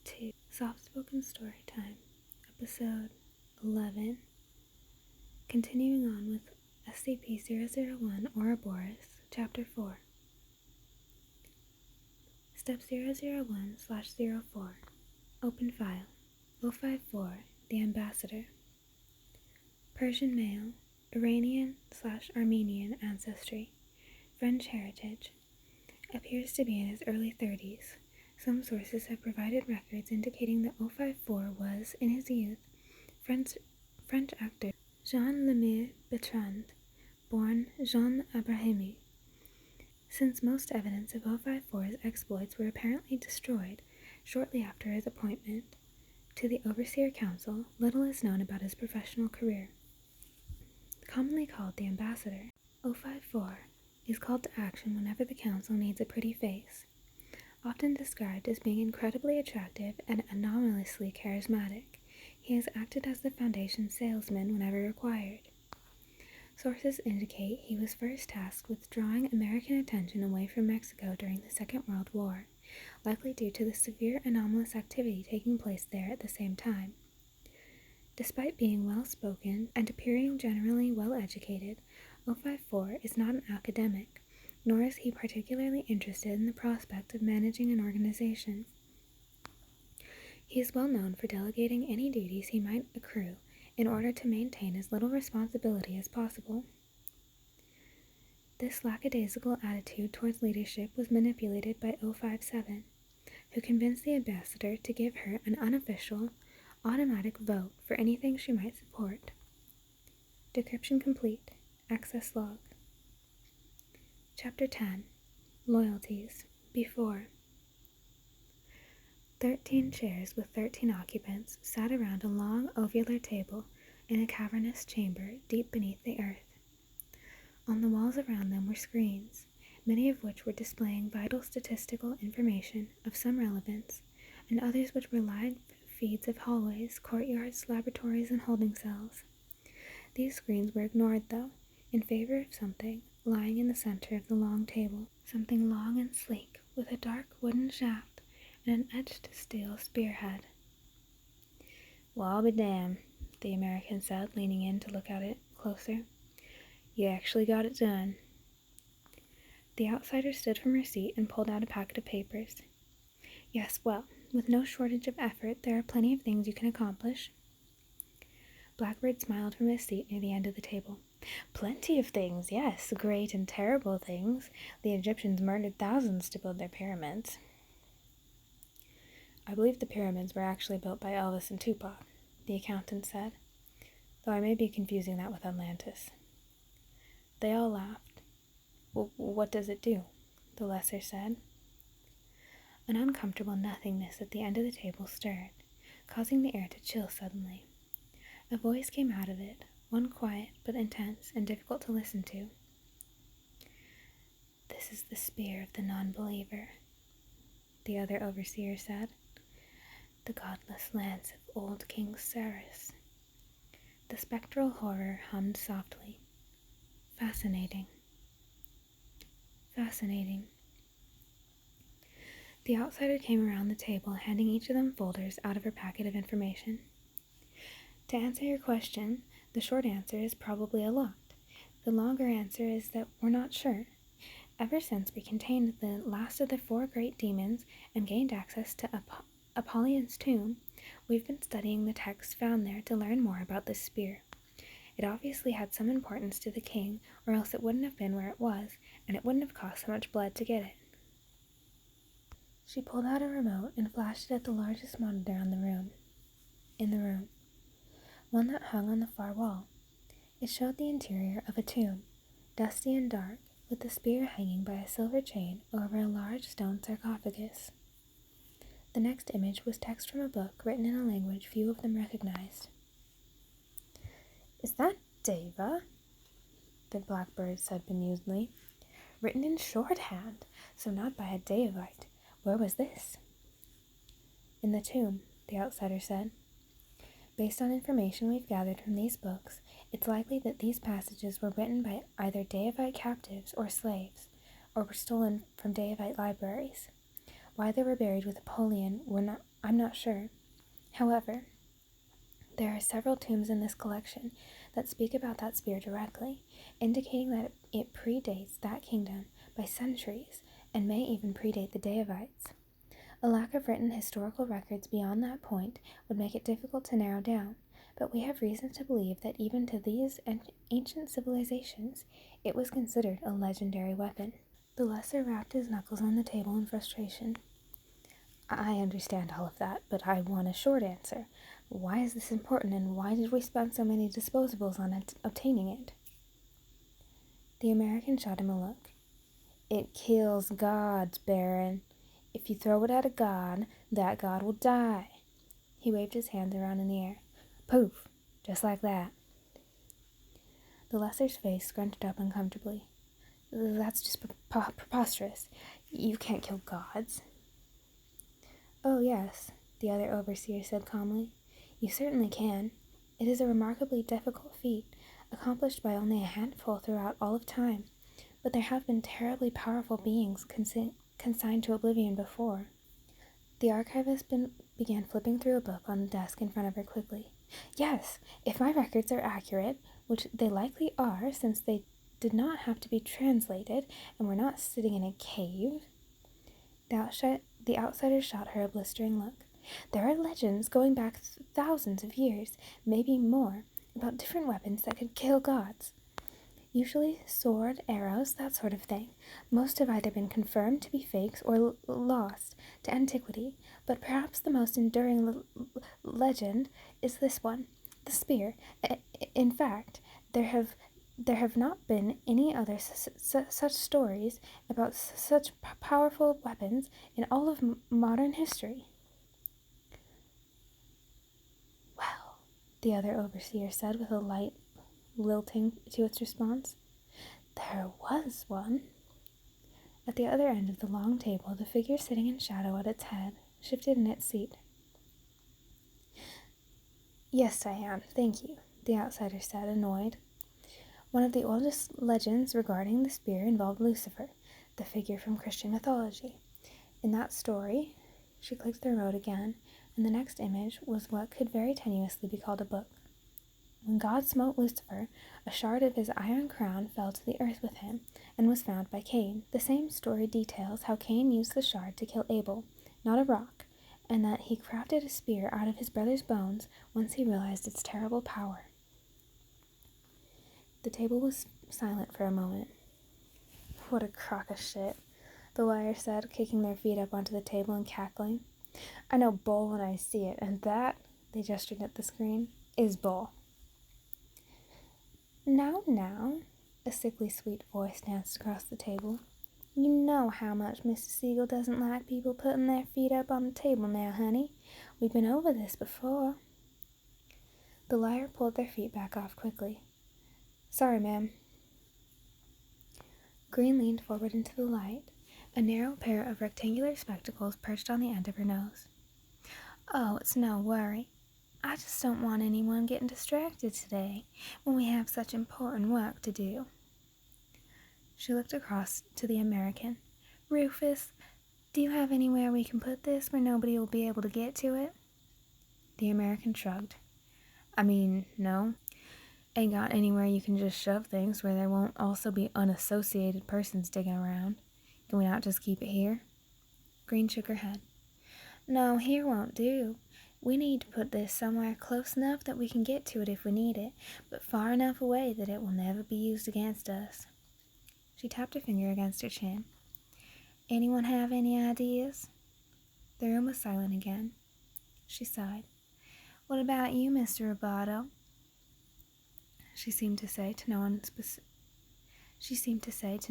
to Soft Spoken Story Time, episode 11, continuing on with SCP-001 Ouroboros, Chapter 4. Step 001/04, Open File, 054, The Ambassador. Persian male, Iranian/Armenian ancestry, French heritage, appears to be in his early 30s. Some sources have provided records indicating that 054 was, in his youth, French actor Jean Lemire Bertrand, born Jean Abrahami. Since most evidence of 054's exploits were apparently destroyed shortly after his appointment to the Overseer Council, little is known about his professional career. Commonly called the Ambassador, 054 is called to action whenever the Council needs a pretty face. Often described as being incredibly attractive and anomalously charismatic, he has acted as the Foundation's salesman whenever required. Sources indicate he was first tasked with drawing American attention away from Mexico during the Second World War, likely due to the severe anomalous activity taking place there at the same time. Despite being well-spoken and appearing generally well-educated, 054 is not an academic, nor is he particularly interested in the prospect of managing an organization. He is well known for delegating any duties he might accrue in order to maintain as little responsibility as possible. This lackadaisical attitude towards leadership was manipulated by 057, who convinced the ambassador to give her an unofficial, automatic vote for anything she might support. Decryption complete. Access log. Chapter 10. Loyalties. Before. 13 chairs with 13 occupants sat around a long ovular table in a cavernous chamber deep beneath the earth. On the walls around them were screens, many of which were displaying vital statistical information of some relevance, and others which were live feeds of hallways, courtyards, laboratories, and holding cells. These screens were ignored, though, in favor of something lying in the center of the long table, something long and sleek, with a dark wooden shaft and an etched steel spearhead. "Well, I'll be damned," the American said, leaning in to look at it closer. "You actually got it done." The outsider stood from her seat and pulled out a packet of papers. "Yes, well, with no shortage of effort, there are plenty of things you can accomplish." Blackbird smiled from his seat near the end of the table. "Plenty of things, yes, great and terrible things. The Egyptians murdered thousands to build their pyramids." "I believe the pyramids were actually built by Elvis and Tupac," the accountant said, "though I may be confusing that with Atlantis." They all laughed. "What does it do?" the lesser said. An uncomfortable nothingness at the end of the table stirred, causing the air to chill suddenly. A voice came out of it, one quiet but intense and difficult to listen to. "This is the spear of the non-believer," the other overseer said. "The godless lance of old King Cyrus." The spectral horror hummed softly. "Fascinating. Fascinating." The outsider came around the table, handing each of them folders out of her packet of information. "To answer your question, the short answer is probably a lot. The longer answer is that we're not sure. Ever since we contained the last of the 4 great demons and gained access to Apollyon's tomb, we've been studying the texts found there to learn more about this spear. It obviously had some importance to the king, or else it wouldn't have been where it was, and it wouldn't have cost so much blood to get it." She pulled out a remote and flashed it at the largest monitor in the room, one that hung on the far wall. It showed the interior of a tomb, dusty and dark, with the spear hanging by a silver chain over a large stone sarcophagus. The next image was text from a book written in a language few of them recognized. "Is that Deva?" the Blackbird said bemusedly. "Written in shorthand, so not by a Deivite. Where was this?" "In the tomb," the outsider said. "Based on information we've gathered from these books, it's likely that these passages were written by either Deivite captives or slaves, or were stolen from Deivite libraries. Why they were buried with Apollyon I'm not sure. However, there are several tombs in this collection that speak about that spear directly, indicating that it predates that kingdom by centuries and may even predate the Davites. A lack of written historical records beyond that point would make it difficult to narrow down, but we have reason to believe that even to these ancient civilizations, it was considered a legendary weapon. The lesser rapped his knuckles on the table in frustration. I understand all of that, but I want a short answer. Why is this important, and why did we spend so many disposables on obtaining it? The American shot him a look. It kills gods, Baron. If you throw it at a god, that god will die. He waved his hands around in the air. Poof! Just like that. The lesser's face scrunched up uncomfortably. That's just preposterous. You can't kill gods. Oh, yes, the other overseer said calmly. You certainly can. It is a remarkably difficult feat, accomplished by only a handful throughout all of time, but there have been terribly powerful beings consigned to oblivion before. The archivist began flipping through a book on the desk in front of her quickly. Yes, if my records are accurate, which they likely are since they did not have to be translated and were not sitting in a cave. The outsider shot her a blistering look. There are legends going back thousands of years, maybe more, about different weapons that could kill gods. Usually sword, arrows, that sort of thing. Most have either been confirmed to be fakes or lost to antiquity, but perhaps the most enduring legend is this one, the spear. In fact, there have not been any other such stories about such powerful weapons in all of modern history. Well, the other overseer said with a light lilting to its response. There was one. At the other end of the long table, the figure sitting in shadow at its head shifted in its seat. Yes, I am, thank you, the outsider said, annoyed. One of the oldest legends regarding the spear involved Lucifer, the figure from Christian mythology. In that story, she clicked the remote again, and the next image was what could very tenuously be called a book. When God smote Lucifer, a shard of his iron crown fell to the earth with him, and was found by Cain. The same story details how Cain used the shard to kill Abel, not a rock, and that he crafted a spear out of his brother's bones once he realized its terrible power. The table was silent for a moment. What a crock of shit, the liar said, kicking their feet up onto the table and cackling. I know bull when I see it, and that, they gestured at the screen, is bull. Now, a sickly sweet voice danced across the table. You know how much Mr. Siegel doesn't like people putting their feet up on the table now, honey. We've been over this before. The liar pulled their feet back off quickly. Sorry, ma'am. Green leaned forward into the light, a narrow pair of rectangular spectacles perched on the end of her nose. Oh, it's no worry. I just don't want anyone getting distracted today when we have such important work to do. She looked across to the American. Rufus, do you have anywhere we can put this where nobody will be able to get to it? The American shrugged. I mean, no. Ain't got anywhere you can just shove things where there won't also be unassociated persons digging around. Can we not just keep it here? Green shook her head. No, here won't do. We need to put this somewhere close enough that we can get to it if we need it, but far enough away that it will never be used against us. She tapped her finger against her chin. Anyone have any ideas? The room was silent again. She sighed. What about you, Mr. Roboto? She seemed to say to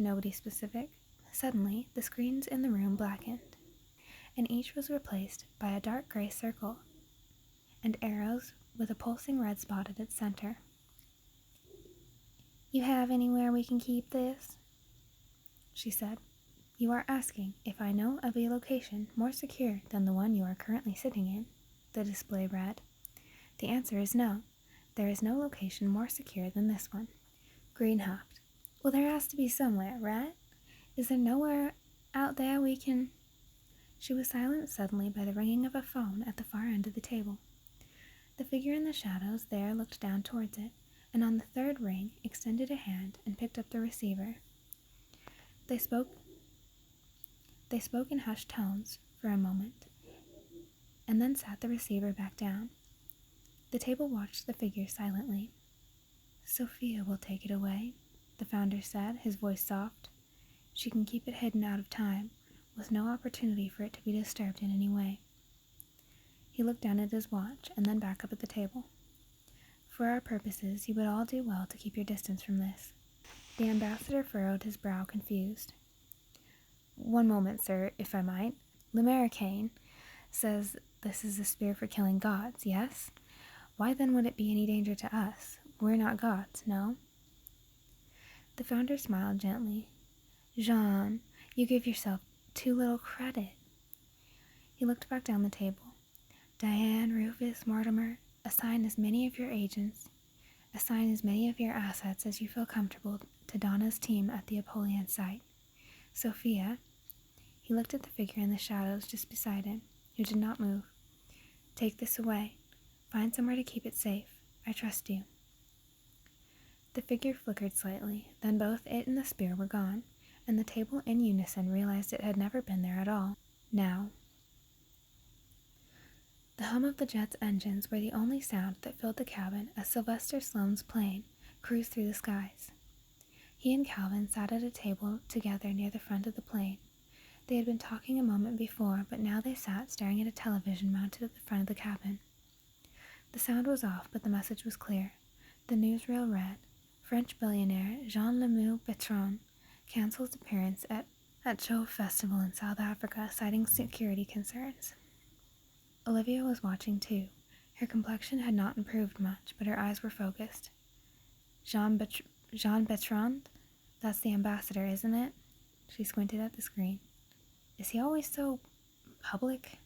nobody specific. Suddenly, the screens in the room blackened, and each was replaced by a dark gray circle and arrows with a pulsing red spot at its center. You have anywhere we can keep this? She said. You are asking if I know of a location more secure than the one you are currently sitting in, the display read. The answer is no. There is no location more secure than this one. Green huffed. Well, there has to be somewhere, right? Is there nowhere out there we can... She was silenced suddenly by the ringing of a phone at the far end of the table. The figure in the shadows there looked down towards it, and on the third ring extended a hand and picked up the receiver. They spoke in hushed tones for a moment, and then sat the receiver back down. The table watched the figure silently. "Sophia will take it away," the founder said, his voice soft. "She can keep it hidden out of time, with no opportunity for it to be disturbed in any way." He looked down at his watch and then back up at the table. "For our purposes, you would all do well to keep your distance from this." The ambassador furrowed his brow, confused. "One moment, sir, if I might. L'Americain says this is a spear for killing gods, yes? Why then would it be any danger to us? We're not gods, no?" The founder smiled gently. "Jean, you give yourself too little credit." He looked back down the table. "Diane, Rufus, Mortimer, assign as many of your agents, assign as many of your assets as you feel comfortable to Donna's team at the Apollyon site. Sophia," he looked at the figure in the shadows just beside him, who did not move, "take this away. Find somewhere to keep it safe. I trust you." The figure flickered slightly, then both it and the spear were gone, and the table in unison realized it had never been there at all. Now. The hum of the jet's engines were the only sound that filled the cabin as Sylvester Sloane's plane cruised through the skies. He and Calvin sat at a table together near the front of the plane. They had been talking a moment before, but now they sat staring at a television mounted at the front of the cabin. The sound was off, but the message was clear. The newsreel read, "French billionaire Jean Lemieux Bertrand cancels appearance at show festival in South Africa, citing security concerns." Olivia was watching too. Her complexion had not improved much, but her eyes were focused. Jean Bertrand? That's the ambassador, isn't it?" She squinted at the screen. "Is he always so public?"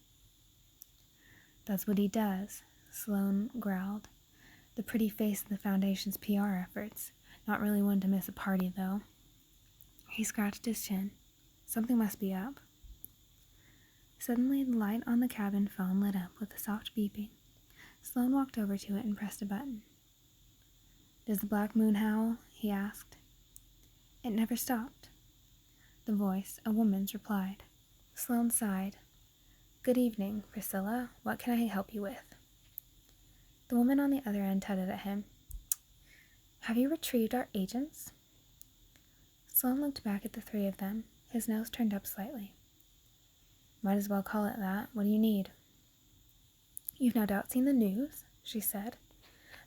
"That's what he does," Sloane growled. "The pretty face of the Foundation's PR efforts. Not really one to miss a party, though." He scratched his chin. Something must be up. Suddenly, the light on the cabin phone lit up with a soft beeping. Sloane walked over to it and pressed a button. "Does the black moon howl?" he asked. It never stopped. The voice, a woman's, replied. Sloane sighed. "Good evening, Priscilla. What can I help you with?" The woman on the other end tutted at him. "Have you retrieved our agents?" Sloane looked back at the three of them, his nose turned up slightly. "Might as well call it that. What do you need?" "You've no doubt seen the news," she said.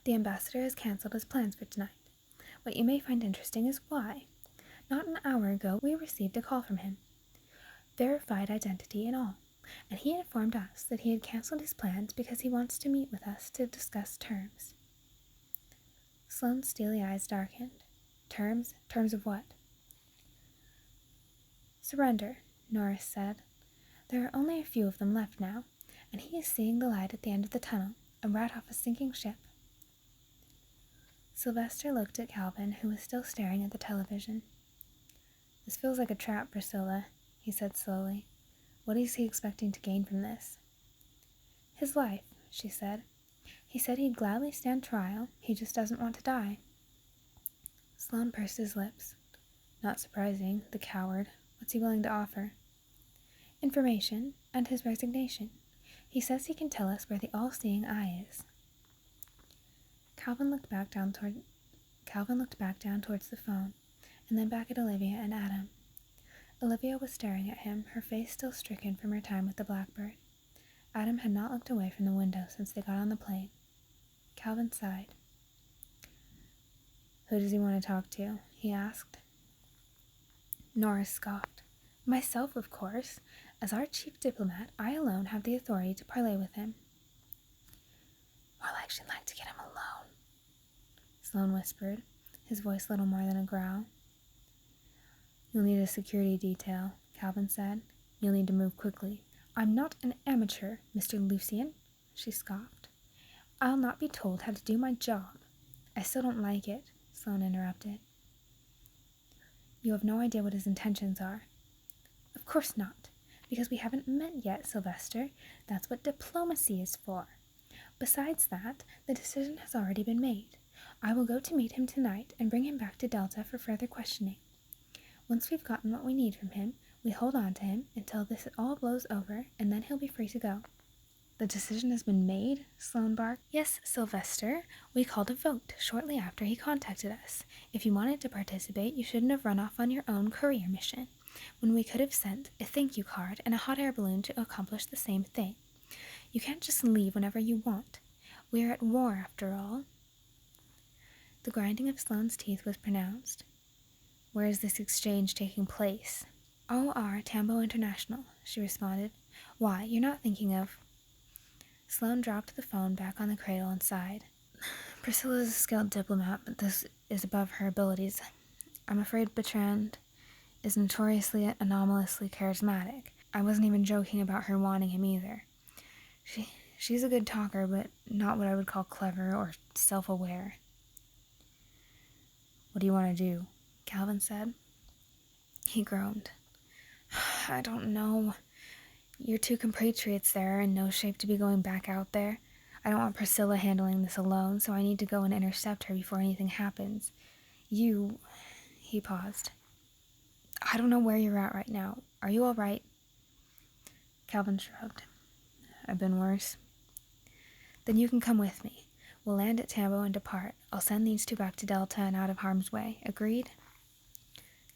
"The ambassador has cancelled his plans for tonight. What you may find interesting is why. Not an hour ago, we received a call from him. Verified identity and all. And he informed us that he had cancelled his plans because he wants to meet with us to discuss terms." Sloane's steely eyes darkened. "Terms? Terms of what?" "Surrender," Norris said. "There are only a few of them left now, and he is seeing the light at the end of the tunnel, a rat off a sinking ship." Sylvester looked at Calvin, who was still staring at the television. "This feels like a trap, Priscilla," he said slowly. "What is he expecting to gain from this?" "His life," she said. "He said he'd gladly stand trial, he just doesn't want to die." Sloane pursed his lips. "Not surprising, the coward. What's he willing to offer?" "Information, and his resignation. He says he can tell us where the all-seeing eye is." Calvin looked back down towards the phone, and then back at Olivia and Adam. Olivia was staring at him, her face still stricken from her time with the blackbird. Adam had not looked away from the window since they got on the plane. Calvin sighed. "Who does he want to talk to?" he asked. Norris scoffed. "Myself, of course. As our chief diplomat, I alone have the authority to parley with him." "More like she'd like to get him alone," Sloane whispered, his voice little more than a growl. "You'll need a security detail," Calvin said. "You'll need to move quickly." "I'm not an amateur, Mr. Lucian," she scoffed. "I'll not be told how to do my job." "I still don't like it," Sloane interrupted. "You have no idea what his intentions are." "Of course not. Because we haven't met yet, Sylvester. That's what diplomacy is for. Besides that, the decision has already been made. I will go to meet him tonight and bring him back to Delta for further questioning. Once we've gotten what we need from him, we hold on to him until this all blows over, and then he'll be free to go." "The decision has been made?" Sloane barked. "Yes, Sylvester. We called a vote shortly after he contacted us. If you wanted to participate, you shouldn't have run off on your own career mission, when we could have sent a thank you card and a hot air balloon to accomplish the same thing. You can't just leave whenever you want. We are at war, after all." The grinding of Sloane's teeth was pronounced. "Where is this exchange taking place?" "OR Tambo International," she responded. "Why, you're not thinking of—" Sloane dropped the phone back on the cradle and sighed. "Priscilla is a skilled diplomat, but this is above her abilities. I'm afraid Bertrand is notoriously anomalously charismatic. I wasn't even joking about her wanting him either. She's a good talker, but not what I would call clever or self-aware." "What do you want to do?" Calvin said. He groaned. "I don't know. Your two compatriots there are in no shape to be going back out there. I don't want Priscilla handling this alone, so I need to go and intercept her before anything happens. He paused. "I don't know where you're at right now. Are you all right?" Calvin shrugged. "I've been worse." "Then you can come with me. We'll land at Tambo and depart. I'll send these two back to Delta and out of harm's way. Agreed?"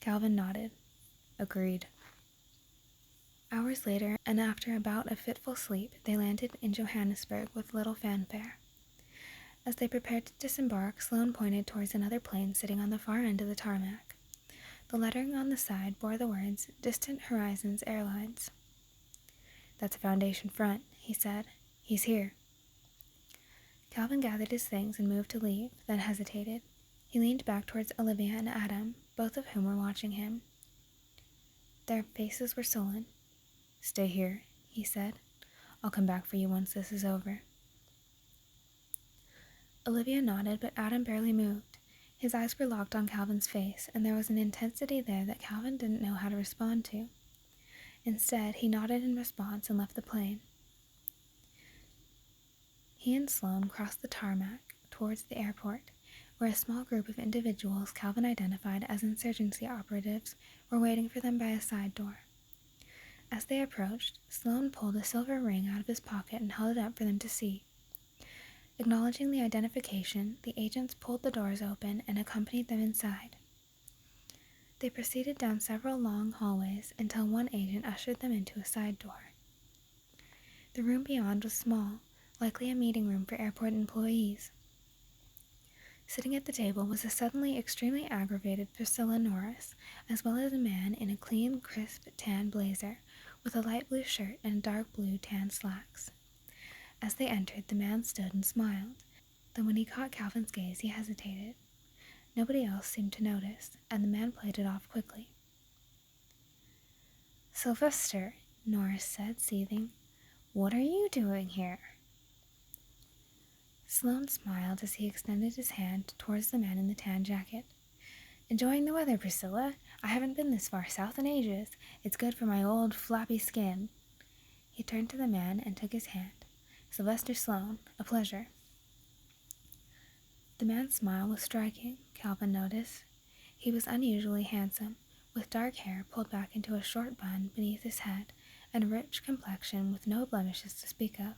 Calvin nodded. "Agreed." Hours later, and after a bout of fitful sleep, they landed in Johannesburg with little fanfare. As they prepared to disembark, Sloane pointed towards another plane sitting on the far end of the tarmac. The lettering on the side bore the words, "Distant Horizons Airlines." "That's a Foundation front," he said. "He's here." Calvin gathered his things and moved to leave, then hesitated. He leaned back towards Olivia and Adam, both of whom were watching him. Their faces were sullen. "Stay here," he said. "I'll come back for you once this is over." Olivia nodded, but Adam barely moved. His eyes were locked on Calvin's face, and there was an intensity there that Calvin didn't know how to respond to. Instead, he nodded in response and left the plane. He and Sloane crossed the tarmac towards the airport, where a small group of individuals Calvin identified as insurgency operatives were waiting for them by a side door. As they approached, Sloane pulled a silver ring out of his pocket and held it up for them to see. Acknowledging the identification, the agents pulled the doors open and accompanied them inside. They proceeded down several long hallways until one agent ushered them into a side door. The room beyond was small, likely a meeting room for airport employees. Sitting at the table was a suddenly extremely aggravated Priscilla Norris, as well as a man in a clean, crisp tan blazer, with a light blue shirt and dark blue tan slacks. As they entered, the man stood and smiled. Then when he caught Calvin's gaze, he hesitated. Nobody else seemed to notice, and the man played it off quickly. "Sylvester," Norris said, seething, "what are you doing here?" Sloane smiled as he extended his hand towards the man in the tan jacket. "Enjoying the weather, Priscilla? I haven't been this far south in ages. It's good for my old, flappy skin." He turned to the man and took his hand. "Sylvester Sloane, a pleasure." The man's smile was striking, Calvin noticed. He was unusually handsome, with dark hair pulled back into a short bun beneath his head, and a rich complexion with no blemishes to speak of.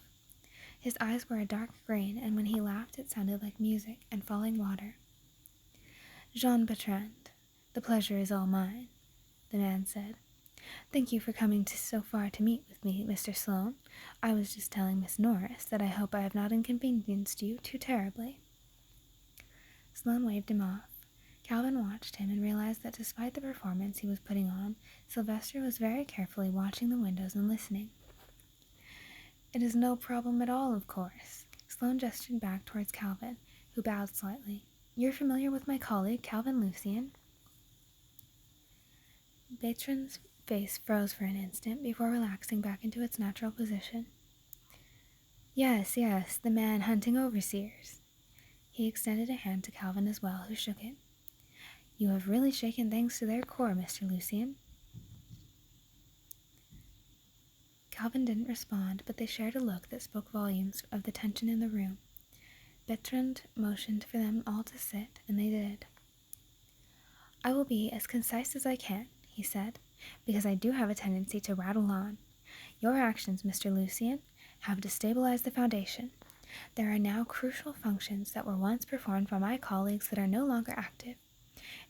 His eyes were a dark green, and when he laughed it sounded like music and falling water. "Jean Bertrand, the pleasure is all mine," the man said. "Thank you for coming so far to meet with me, Mr. Sloane. I was just telling Miss Norris that I hope I have not inconvenienced you too terribly." Sloane waved him off. Calvin watched him and realized that despite the performance he was putting on, Sylvester was very carefully watching the windows and listening. "It is no problem at all, of course." Sloane gestured back towards Calvin, who bowed slightly. "You're familiar with my colleague, Calvin Lucien?" Bertrand's face froze for an instant before relaxing back into its natural position. Yes, the man hunting overseers." He extended a hand to Calvin as well, who shook it. "You have really shaken things to their core, Mr. Lucien." Calvin didn't respond, but they shared a look that spoke volumes of the tension in the room. Bertrand motioned for them all to sit, and they did. "I will be as concise as I can," he said, "because I do have a tendency to rattle on. Your actions, Mr. Lucien, have destabilized the Foundation. There are now crucial functions that were once performed by my colleagues that are no longer active.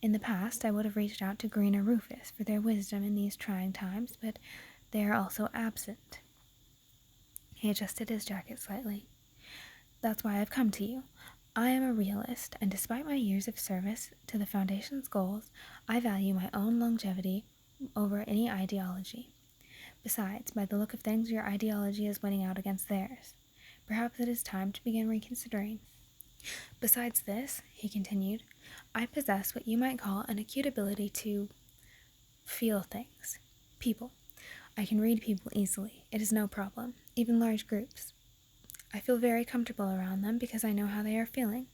In the past, I would have reached out to Green or Rufus for their wisdom in these trying times, but they are also absent." He adjusted his jacket slightly. "That's why I've come to you. I am a realist, and despite my years of service to the Foundation's goals, I value my own longevity over any ideology. Besides, by the look of things, your ideology is winning out against theirs. Perhaps it is time to begin reconsidering. Besides this," he continued, "I possess what you might call an acute ability to feel things. People. I can read people easily. It is no problem, even large groups. I feel very comfortable around them because I know how they are feeling.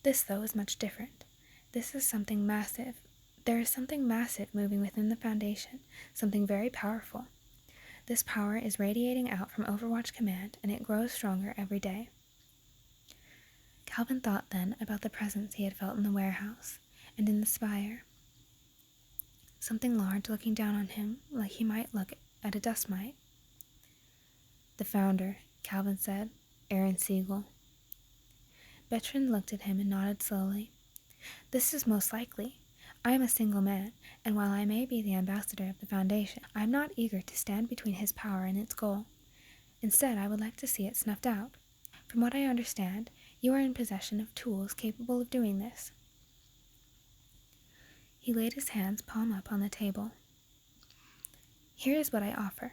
This, though, is much different. This is something massive. There is something massive moving within the Foundation, something very powerful. This power is radiating out from Overwatch Command, and it grows stronger every day." Calvin thought then about the presence he had felt in the warehouse, and in the spire. Something large looking down on him, like he might look at a dust mite. "The founder," Calvin said, "Aaron Siegel." Bertrand looked at him and nodded slowly. "This is most likely. I am a single man, and while I may be the ambassador of the Foundation, I am not eager to stand between his power and its goal. Instead, I would like to see it snuffed out. From what I understand, you are in possession of tools capable of doing this." He laid his hands palm up on the table. "Here is what I offer.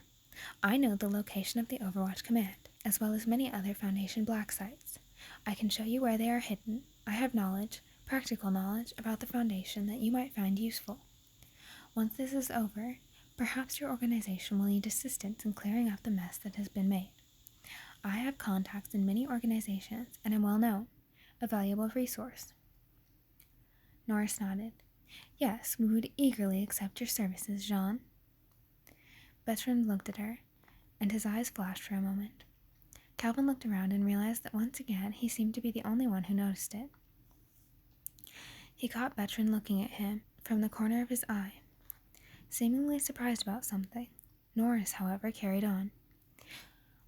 I know the location of the Overwatch Command, as well as many other Foundation black sites. I can show you where they are hidden. I have knowledge, practical knowledge, about the Foundation that you might find useful. Once this is over, perhaps your organization will need assistance in clearing up the mess that has been made. I have contacts in many organizations and am well known, a valuable resource." Norris nodded. "Yes, we would eagerly accept your services, Jean." Bertrand looked at her, and his eyes flashed for a moment. Calvin looked around and realized that once again he seemed to be the only one who noticed it. He caught Bertrand looking at him from the corner of his eye, seemingly surprised about something. Norris, however, carried on.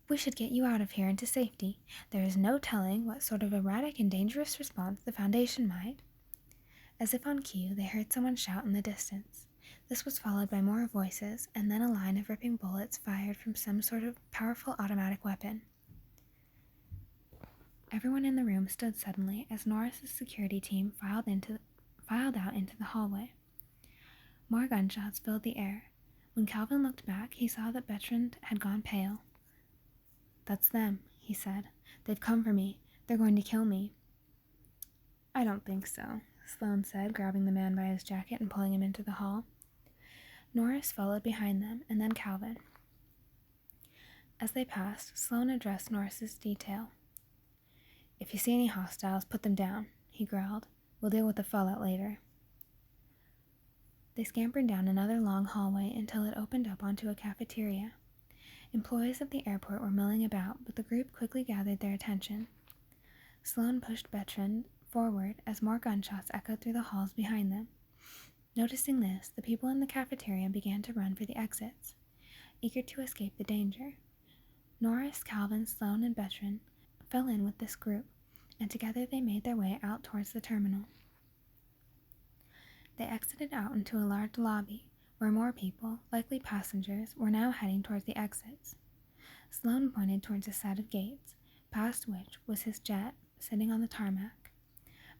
"We should get you out of here into safety. There is no telling what sort of erratic and dangerous response the Foundation might—" As if on cue, they heard someone shout in the distance. This was followed by more voices, and then a line of ripping bullets fired from some sort of powerful automatic weapon. Everyone in the room stood suddenly as Norris's security team filed out into the hallway. More gunshots filled the air. When Calvin looked back, he saw that Bertrand had gone pale. "That's them," he said. "They've come for me. They're going to kill me." "I don't think so," Sloane said, grabbing the man by his jacket and pulling him into the hall. Norris followed behind them, and then Calvin. As they passed, Sloane addressed Norris's detail. "If you see any hostiles, put them down," he growled. "We'll deal with the fallout later." They scampered down another long hallway until it opened up onto a cafeteria. Employees of the airport were milling about, but the group quickly gathered their attention. Sloane pushed Bertrand forward as more gunshots echoed through the halls behind them. Noticing this, the people in the cafeteria began to run for the exits, eager to escape the danger. Norris, Calvin, Sloane, and Bertrand fell in with this group, and together they made their way out towards the terminal. They exited out into a large lobby, where more people, likely passengers, were now heading towards the exits. Sloane pointed towards a set of gates, past which was his jet sitting on the tarmac.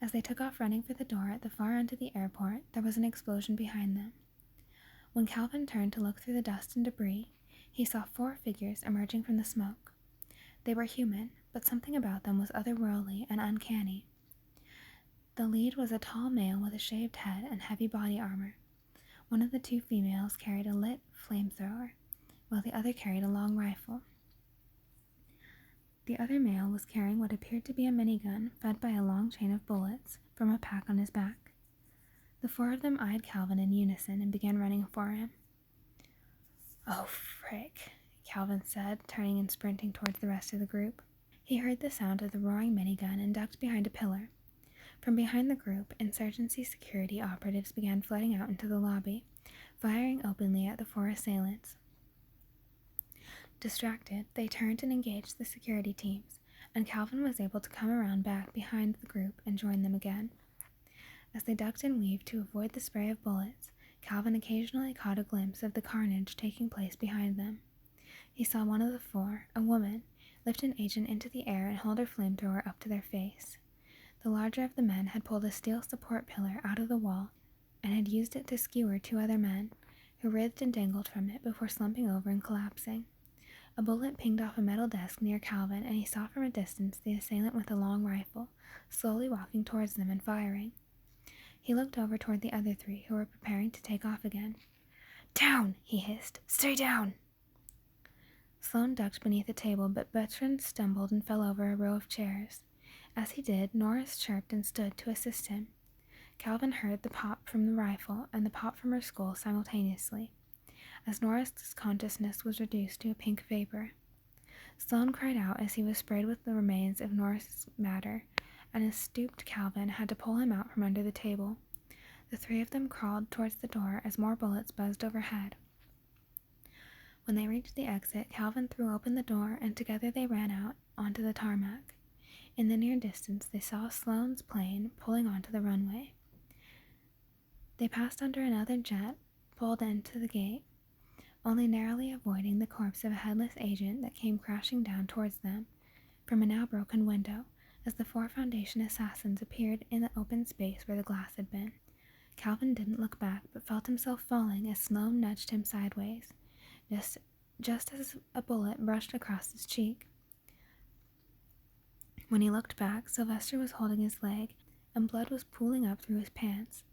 As they took off running for the door at the far end of the airport, there was an explosion behind them. When Calvin turned to look through the dust and debris, he saw 4 figures emerging from the smoke. They were human, but something about them was otherworldly and uncanny. The lead was a tall male with a shaved head and heavy body armor. One of the 2 females carried a lit flamethrower, while the other carried a long rifle. The other male was carrying what appeared to be a minigun fed by a long chain of bullets from a pack on his back. The 4 of them eyed Calvin in unison and began running for him. "Oh, frick," Calvin said, turning and sprinting towards the rest of the group. He heard the sound of the roaring minigun and ducked behind a pillar. From behind the group, insurgency security operatives began flooding out into the lobby, firing openly at the 4 assailants. Distracted, they turned and engaged the security teams, and Calvin was able to come around back behind the group and join them again. As they ducked and weaved to avoid the spray of bullets, Calvin occasionally caught a glimpse of the carnage taking place behind them. He saw one of the 4, a woman, lift an agent into the air and hold her flamethrower up to their face. The larger of the men had pulled a steel support pillar out of the wall and had used it to skewer 2 other men, who writhed and dangled from it before slumping over and collapsing. A bullet pinged off a metal desk near Calvin, and he saw from a distance the assailant with a long rifle, slowly walking towards them and firing. He looked over toward the other 3, who were preparing to take off again. "Down!" he hissed. "Stay down!" Sloane ducked beneath a table, but Bertrand stumbled and fell over a row of chairs. As he did, Norris chirped and stood to assist him. Calvin heard the pop from the rifle and the pop from her skull simultaneously, as Norris's consciousness was reduced to a pink vapor. Sloane cried out as he was sprayed with the remains of Norris's matter, and a stooped Calvin had to pull him out from under the table. The 3 of them crawled towards the door as more bullets buzzed overhead. When they reached the exit, Calvin threw open the door, and together they ran out onto the tarmac. In the near distance, they saw Sloane's plane pulling onto the runway. They passed under another jet, pulled into the gate, only narrowly avoiding the corpse of a headless agent that came crashing down towards them from a now broken window as the 4 Foundation assassins appeared in the open space where the glass had been. Calvin didn't look back, but felt himself falling as Sloane nudged him sideways, just as a bullet brushed across his cheek. When he looked back, Sylvester was holding his leg, and blood was pooling up through his pants.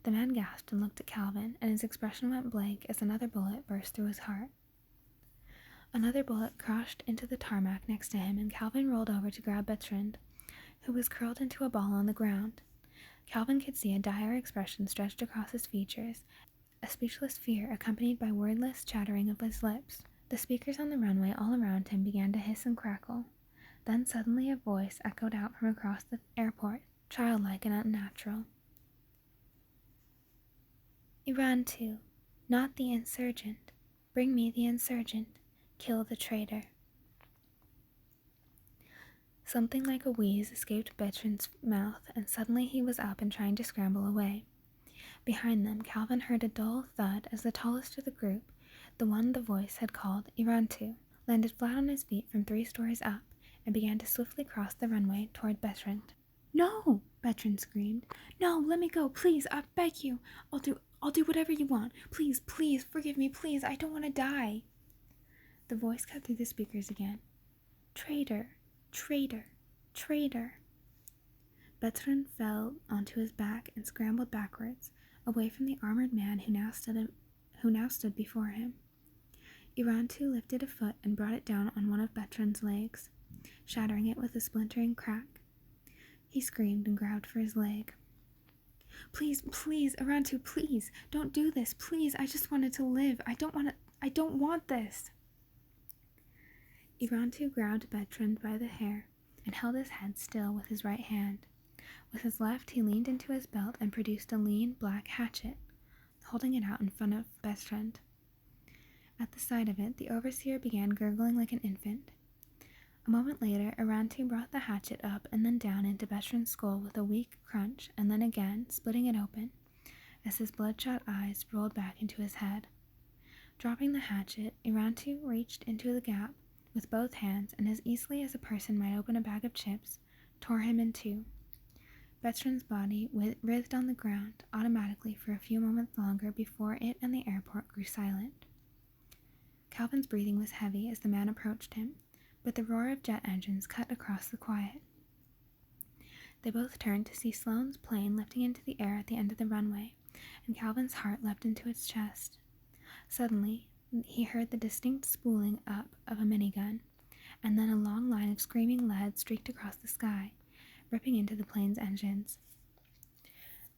The man gasped and looked at Calvin, and his expression went blank as another bullet burst through his heart. Another bullet crashed into the tarmac next to him, and Calvin rolled over to grab Bertrand, who was curled into a ball on the ground. Calvin could see a dire expression stretched across his features, a speechless fear accompanied by wordless chattering of his lips. The speakers on the runway all around him began to hiss and crackle. Then suddenly a voice echoed out from across the airport, childlike and unnatural. "Irantu, not the insurgent. Bring me the insurgent. Kill the traitor." Something like a wheeze escaped Bertrand's mouth, and suddenly he was up and trying to scramble away. Behind them, Calvin heard a dull thud as the tallest of the group, the one the voice had called Irantu, landed flat on his feet from 3 stories up and began to swiftly cross the runway toward Bertrand. "No!" Bertrand screamed. "No, let me go, please, I beg you. I'll do whatever you want. Please, please, forgive me, please, I don't want to die." The voice cut through the speakers again. "Traitor, traitor, traitor." Bertrand fell onto his back and scrambled backwards, away from the armored man who now stood before him. Irantu lifted a foot and brought it down on one of Bertrand's legs, shattering it with a splintering crack. He screamed and grabbed for his leg. "Please, please, Irantu, please, don't do this, please, I just wanted to live, I don't want this." Irantu grabbed Bertrand by the hair and held his head still with his right hand. With his left, he leaned into his belt and produced a lean, black hatchet, holding it out in front of Bertrand. At the sight of it, the overseer began gurgling like an infant. A moment later, Irantu brought the hatchet up and then down into Bertrand's skull with a weak crunch, and then again, splitting it open, as his bloodshot eyes rolled back into his head. Dropping the hatchet, Irantu reached into the gap with both hands, and as easily as a person might open a bag of chips, tore him in 2. Bertrand's body writhed on the ground automatically for a few moments longer before it and the airport grew silent. Calvin's breathing was heavy as the man approached him, but the roar of jet engines cut across the quiet. They both turned to see Sloane's plane lifting into the air at the end of the runway, and Calvin's heart leapt into its chest. Suddenly, he heard the distinct spooling up of a minigun, and then a long line of screaming lead streaked across the sky, ripping into the plane's engines.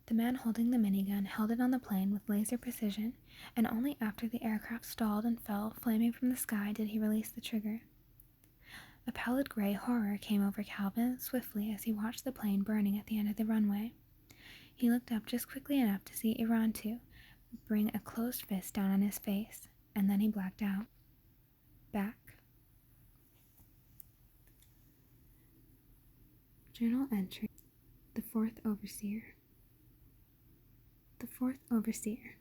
The man holding the minigun held it on the plane with laser precision, and only after the aircraft stalled and fell flaming from the sky did he release the trigger. A pallid gray horror came over Calvin swiftly as he watched the plane burning at the end of the runway. He looked up just quickly enough to see Irantu bring a closed fist down on his face, and then he blacked out. Back. Journal entry. The Fourth Overseer. The Fourth Overseer.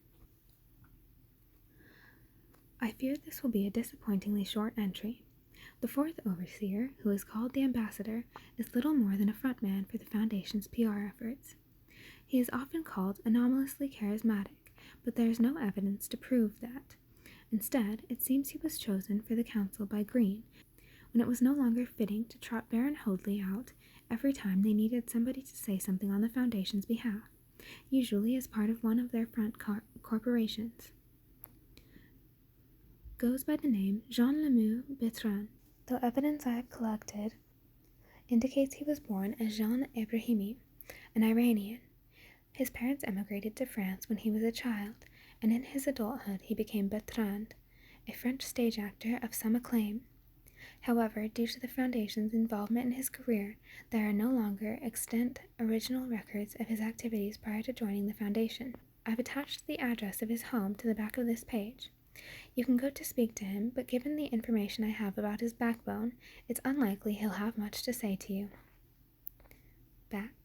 I fear this will be a disappointingly short entry. The fourth overseer, who is called the ambassador, is little more than a frontman for the Foundation's PR efforts. He is often called anomalously charismatic, but there is no evidence to prove that. Instead, it seems he was chosen for the council by Green, when it was no longer fitting to trot Baron Hoadley out every time they needed somebody to say something on the Foundation's behalf, usually as part of one of their front corporations. Goes by the name Jean Lemieux Bertrand, though evidence I have collected indicates he was born as Jean Ebrahimi, an Iranian. His parents emigrated to France when he was a child, and in his adulthood he became Bertrand, a French stage actor of some acclaim. However, due to the Foundation's involvement in his career, there are no longer extant original records of his activities prior to joining the Foundation. I've attached the address of his home to the back of this page. You can go to speak to him, but given the information I have about his backbone, it's unlikely he'll have much to say to you. Back.